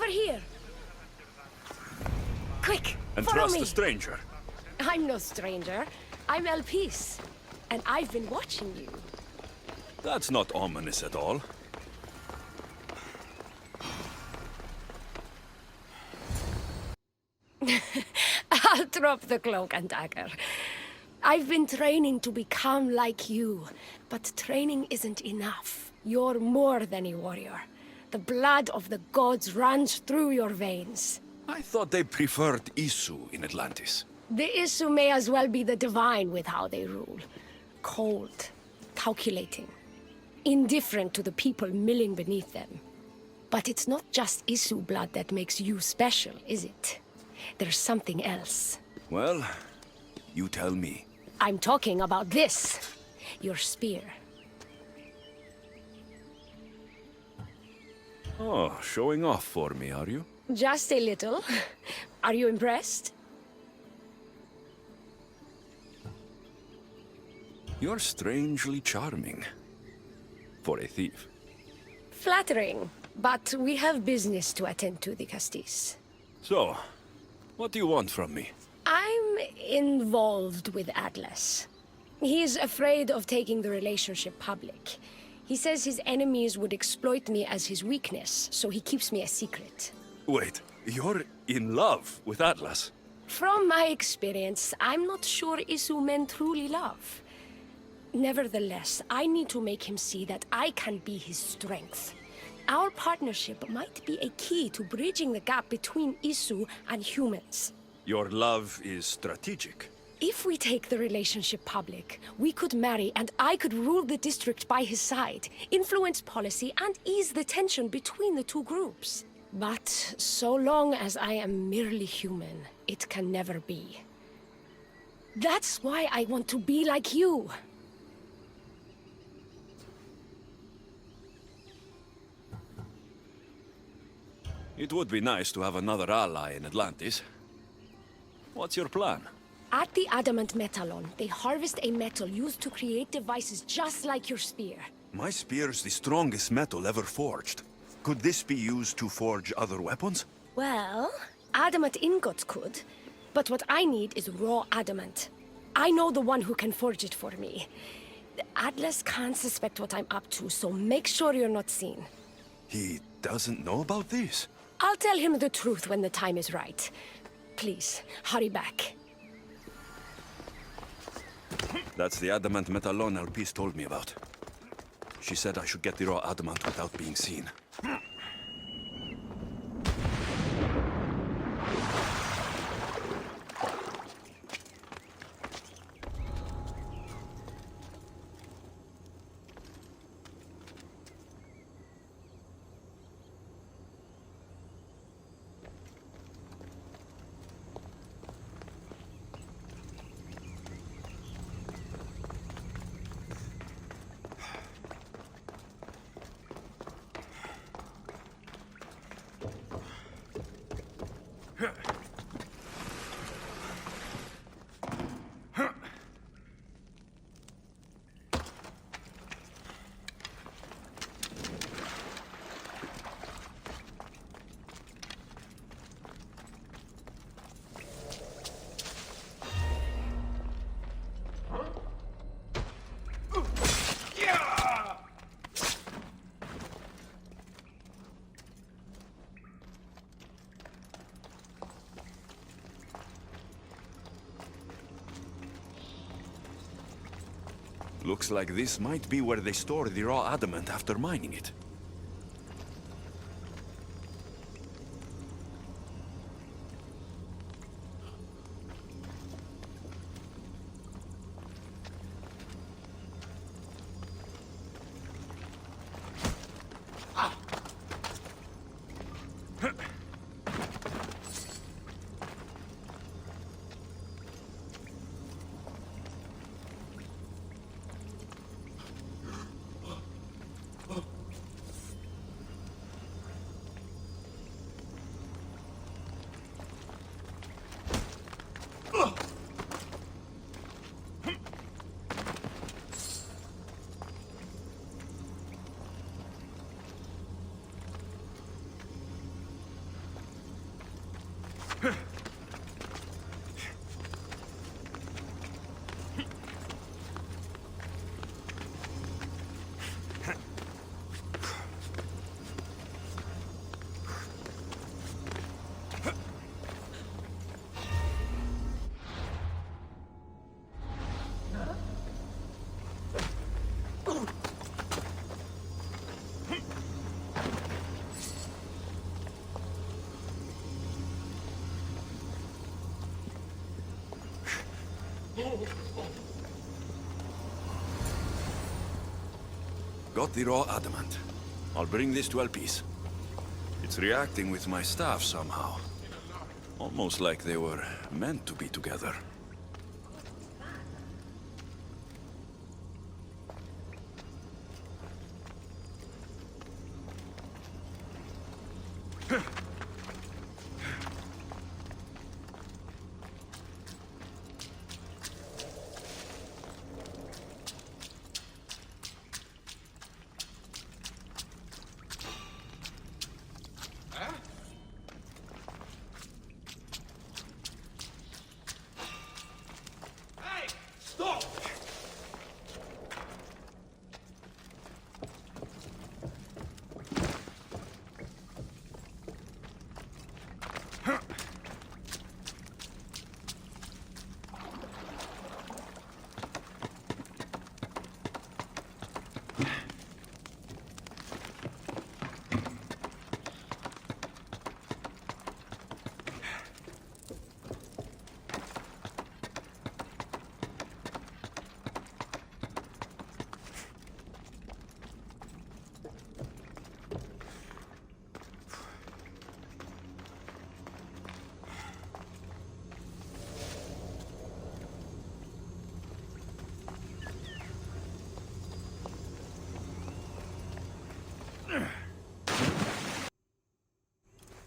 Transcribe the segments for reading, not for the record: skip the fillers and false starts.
over here. Quick, And follow trust me. a stranger. I'm no stranger. I'm Elpis. And I've been watching you. That's not ominous at all. I'll drop the cloak and dagger. I've been training to become like you, but training isn't enough. You're more than a warrior. The blood of the gods runs through your veins. I thought they preferred Isu in Atlantis. The Isu may as well be the divine with how they rule. Cold, calculating, indifferent to the people milling beneath them. But it's not just Isu blood that makes you special, is it? There's something else. Well, you tell me. I'm talking about this. Your spear. Oh, showing off for me, are you? Just a little. Are you impressed? You're strangely charming. For a thief. Flattering. But we have business to attend to, the Castis. So, what do you want from me? I'm involved with Atlas. He's afraid of taking the relationship public. He says his enemies would exploit me as his weakness, so he keeps me a secret. Wait, you're in love with Atlas? From my experience, I'm not sure Isu men truly love. Nevertheless, I need to make him see that I can be his strength. Our partnership might be a key to bridging the gap between Isu and humans. Your love is strategic. If we take the relationship public, we could marry and I could rule the district by his side, influence policy and ease the tension between the two groups. But so long as I am merely human, it can never be. That's why I want to be like you. It would be nice to have another ally in Atlantis. What's your plan? At the adamant metalon, they harvest a metal used to create devices just like your spear. My spear's the strongest metal ever forged. Could this be used to forge other weapons? Well, adamant ingots could, but what I need is raw adamant. I know the one who can forge it for me. Atlas can't suspect what I'm up to, so make sure you're not seen. He doesn't know about this? I'll tell him the truth when the time is right. Please, hurry back. That's the adamant metalon Elpis told me about. She said I should get the raw adamant without being seen. Looks like this might be where they store the raw adamant after mining it. Got the raw adamant. I'll bring this to Elpis. It's reacting with my staff somehow. Almost like they were meant to be together.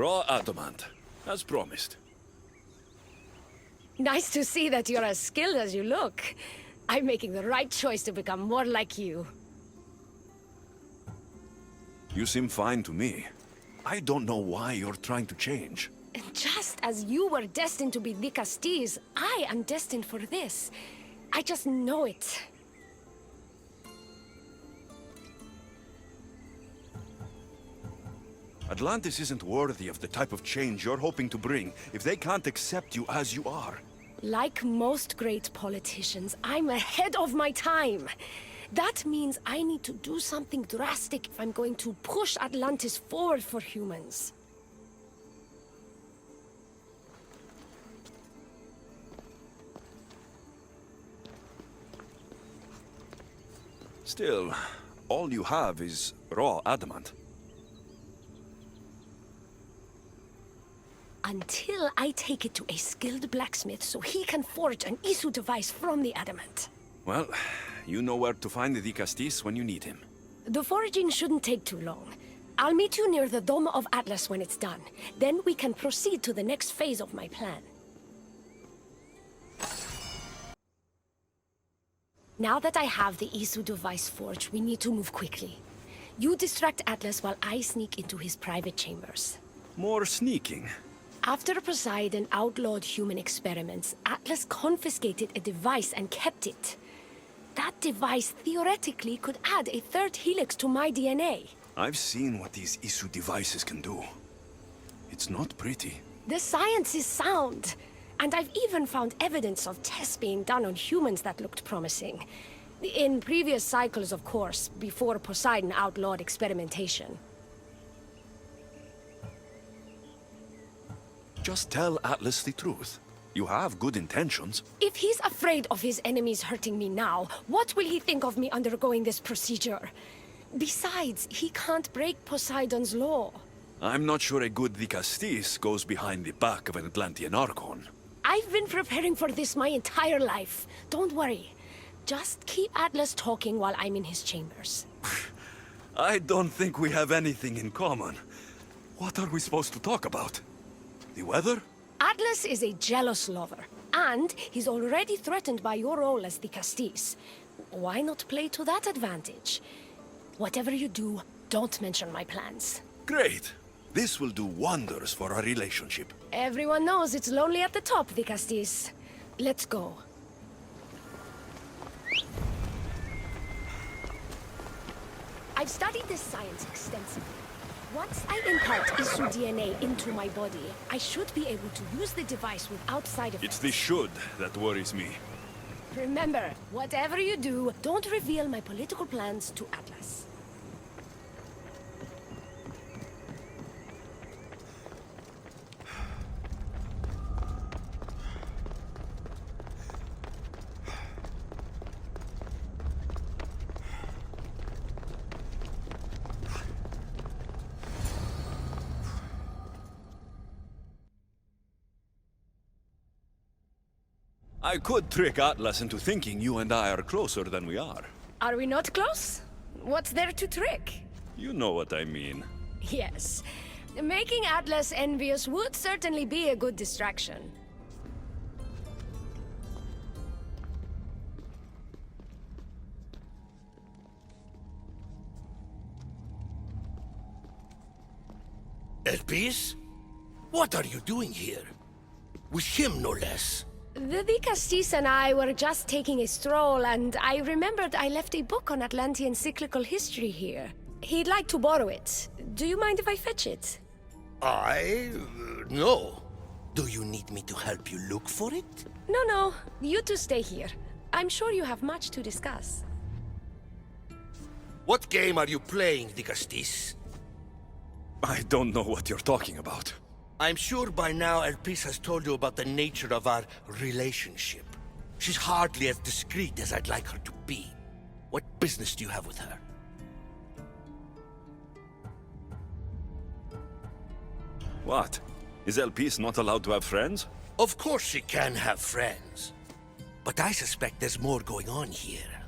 Raw adamant, as promised. Nice to see that you're as skilled as you look. I'm making the right choice to become more like you. You seem fine to me. I don't know why you're trying to change. And just as you were destined to be Dicastes, I am destined for this. I just know it. Atlantis isn't worthy of the type of change you're hoping to bring if they can't accept you as you are. Like most great politicians, I'm ahead of my time. That means I need to do something drastic if I'm going to push Atlantis forward for humans. Still, all you have is raw adamant. Until I take it to a skilled blacksmith so he can forge an Isu device from the adamant. Well, you know where to find the Dicastes when you need him. The foraging shouldn't take too long. I'll meet you near the Dome of Atlas when it's done. Then we can proceed to the next phase of my plan. Now that I have the Isu device forged, we need to move quickly. You distract Atlas while I sneak into his private chambers. More sneaking. After Poseidon outlawed human experiments, Atlas confiscated a device and kept it. That device theoretically could add a third helix to my DNA. I've seen what these Isu devices can do. It's not pretty. The science is sound, and I've even found evidence of tests being done on humans that looked promising. In previous cycles, of course, before Poseidon outlawed experimentation. Just tell Atlas the truth. You have good intentions. If he's afraid of his enemies hurting me now, what will he think of me undergoing this procedure? Besides, he can't break Poseidon's law. I'm not sure a good Dicastes goes behind the back of an Atlantean Archon. I've been preparing for this my entire life. Don't worry. Just keep Atlas talking while I'm in his chambers. I don't think we have anything in common. What are we supposed to talk about? The weather? Atlas is a jealous lover, and he's already threatened by your role as Dicastes. Why not play to that advantage? Whatever you do, don't mention my plans. Great. This will do wonders for our relationship. Everyone knows it's lonely at the top, Vicastis. Let's go. I've studied this science extensively. Once I impart Isu DNA into my body, I should be able to use the device without side effects. It's the should that worries me. Remember, whatever you do, don't reveal my political plans to Atlas. I could trick Atlas into thinking you and I are closer than we are. Are we not close? What's there to trick? You know what I mean. Yes. Making Atlas envious would certainly be a good distraction. Elpis? What are you doing here? With him, no less. The Vicastis and I were just taking a stroll, and I remembered I left a book on Atlantean cyclical history here. He'd like to borrow it. Do you mind if I fetch it? No. Do you need me to help you look for it? No. You two stay here. I'm sure you have much to discuss. What game are you playing, Vicastis? I don't know what you're talking about. I'm sure by now Elpis has told you about the nature of our relationship. She's hardly as discreet as I'd like her to be. What business do you have with her? What? Is Elpis not allowed to have friends? Of course she can have friends. But I suspect there's more going on here.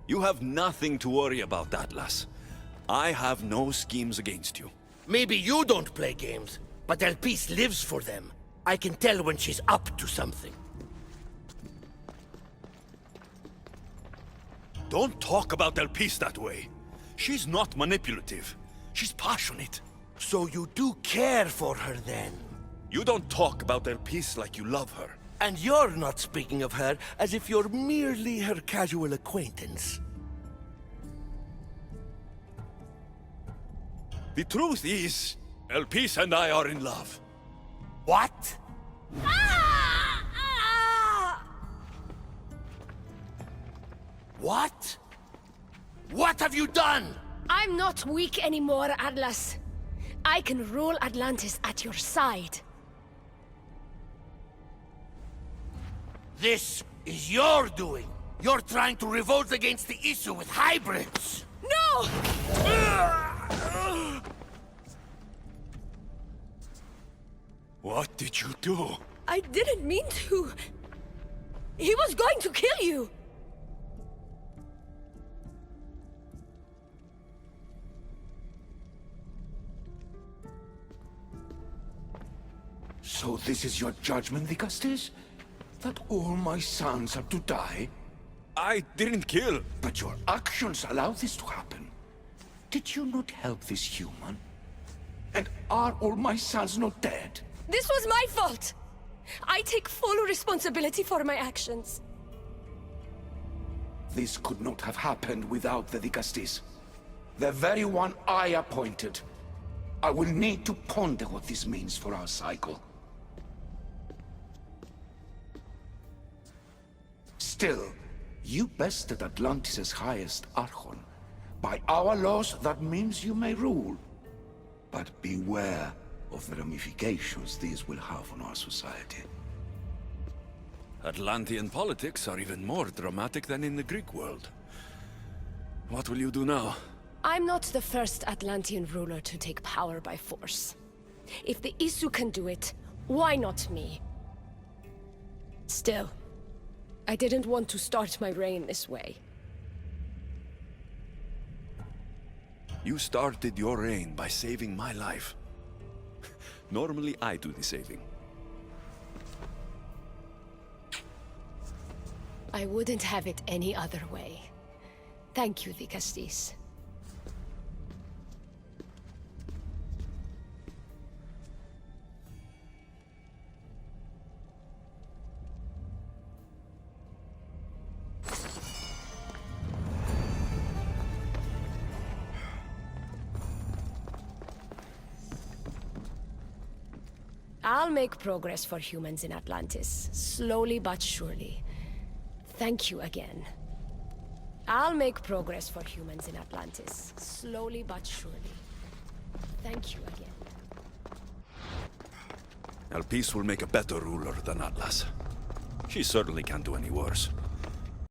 You have nothing to worry about, Atlas. I have no schemes against you. Maybe you don't play games, but Elpis lives for them. I can tell when she's up to something. Don't talk about Elpis that way. She's not manipulative. She's passionate. So you do care for her then? You don't talk about Elpis like you love her. And you're not speaking of her as if you're merely her casual acquaintance. The truth is, Elpis and I are in love. What? What? What have you done? I'm not weak anymore, Atlas. I can rule Atlantis at your side. This is your doing. You're trying to revolt against the Isu with hybrids. No! What did you do? I didn't mean to. He was going to kill you. So this is your judgment, Vicastis? That all my sons have to die? I didn't kill. But your actions allow this to happen. Did you not help this human? And are all my sons not dead? This was my fault. I take full responsibility for my actions. This could not have happened without the Vicastis. The very one I appointed. I will need to ponder what this means for our cycle. Still, you bested Atlantis' highest Archon. By our laws, that means you may rule. But beware of the ramifications these will have on our society. Atlantean politics are even more dramatic than in the Greek world. What will you do now? I'm not the first Atlantean ruler to take power by force. If the Isu can do it, why not me? Still, I didn't want to start my reign this way. You started your reign by saving my life. Normally, I do the saving. I wouldn't have it any other way. Thank you, Vicastis. I'll make progress for humans in Atlantis, slowly but surely. Thank you again. I'll make progress for humans in Atlantis, slowly but surely. Thank you again. Elpis will make a better ruler than Atlas. She certainly can't do any worse.